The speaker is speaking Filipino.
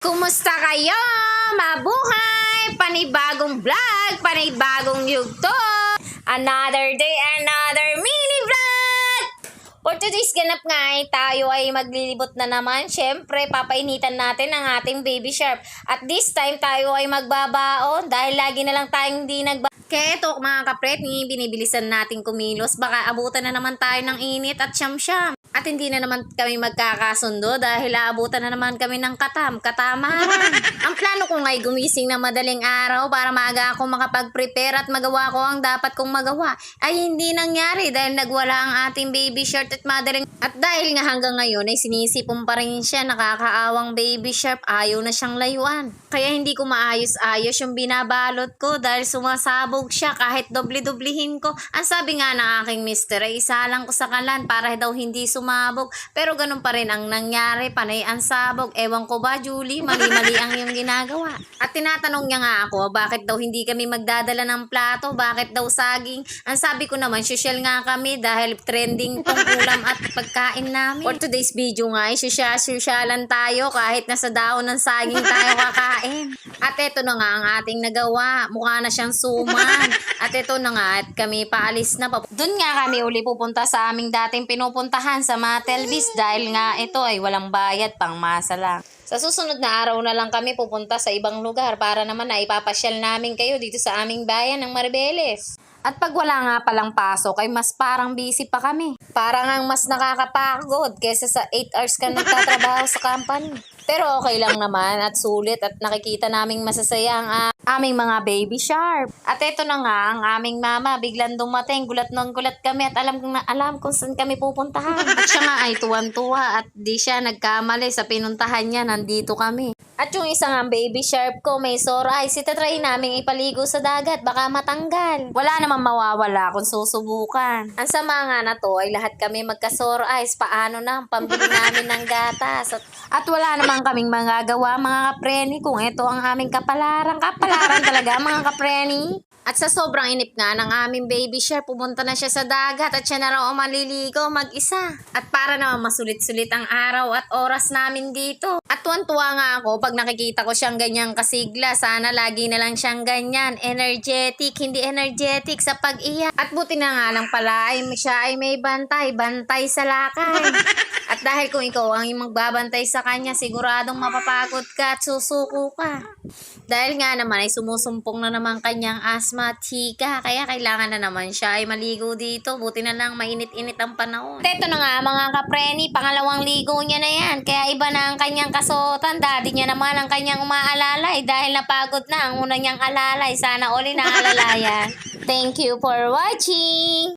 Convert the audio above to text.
Kumusta kayo? Mabuhay! Panibagong vlog, panibagong yugto. Another day, another mini vlog! For today's ganap nga tayo ay maglilibot na naman. Siyempre, papainitan natin ang ating baby shark. At this time, tayo ay magbabaon dahil lagi na lang tayong hindi Kaya ito mga kapret, binibilisan natin kumilos. Baka abutan na naman tayo ng init at siyam-siyam. At hindi na naman kami magkakasundo dahil aabutan na naman kami ng katamaran. Ang plano ko nga'y gumising na madaling araw para maaga ako makapag-prepare at magawa ko ang dapat kong magawa. Ay hindi nangyari dahil nagwala ang ating baby shark at madaling. At dahil nga hanggang ngayon ay sinisipon pa rin siya, nakakaawang baby shark, ayaw na siyang layuan. Kaya hindi ko maayos-ayos yung binabalot ko dahil sumasabog siya kahit doble-doblihin ko. Ang sabi nga ng aking mister ay isa lang ko sa kalan para daw hindi sumabog. Pero ganun pa rin ang nangyari, panay ang sabog. Ewan ko ba, Julie, mali-mali ang iyong ginagawa. At tinatanong niya nga ako, bakit daw hindi kami magdadala ng plato, bakit daw saging. Ang sabi ko naman, social nga kami dahil trending tong ulam at pagkain namin. For today's video nga, sosyalan tayo kahit nasa daon ng saging tayo kakain. At eto na nga ang ating nagawa, mukha na siyang suman. At eto na nga, at kami paalis na. Doon nga kami uli pupunta sa aming dating pinupuntahan sa Matelvis dahil nga ito ay walang bayad, pang masa lang. Sa susunod na araw na lang kami pupunta sa ibang lugar para naman na ipapasyal namin kayo dito sa aming bayan ng Maribeles. At pag wala nga palang pasok ay mas parang busy pa kami. Parang ang mas nakakapagod kesa sa 8 hours ka nagtatrabaho sa company. Pero okay lang naman at sulit at nakikita naming masasaya ang aming mga baby shark. At eto na nga ang aming mama biglang dumating, gulat kami at alam kung saan kami pupuntahan. At siya nga ay tuwan-tuwa at di siya nagkamali sa pinuntahan niya, nandito kami. At yung isang baby shark ko may sore eyes, itatry namin ipaligo sa dagat, baka matanggal. Wala namang mawawala kung susubukan. Ang sama nga na to ay lahat kami magka-sore eyes, paano na ang pambili namin ng gatas. At wala naman kaming magagawa mga kapreni kung ito ang aming kapalaran talaga mga kapreni. At sa sobrang inip nga ng aming baby shark, pumunta na siya sa dagat at siya na raw maliligo mag-isa. At para naman masulit-sulit ang araw at oras namin dito. At tuwan-tuwa nga ako pag nakikita ko siyang ganyang kasigla. Sana lagi na lang siyang ganyan. Energetic, hindi energetic sa pag-iyak. At buti na nga lang pala ay siya ay may bantay sa lakay. At dahil kung ikaw ang magbabantay sa kanya, siguradong mapapagod ka at susuko ka. Dahil nga naman ay sumusumpong na naman kanyang asthma at hika, kaya kailangan na naman siya ay maligo dito. Buti na lang mainit-init ang panahon. At ito na nga mga kapreni, pangalawang ligo niya na yan. Kaya iba na ang kanyang kasuotan. Daddy niya naman ang kanyang umaalalay dahil napagod na ang una niyang alalay. Sana uli na alalayan. Thank you for watching!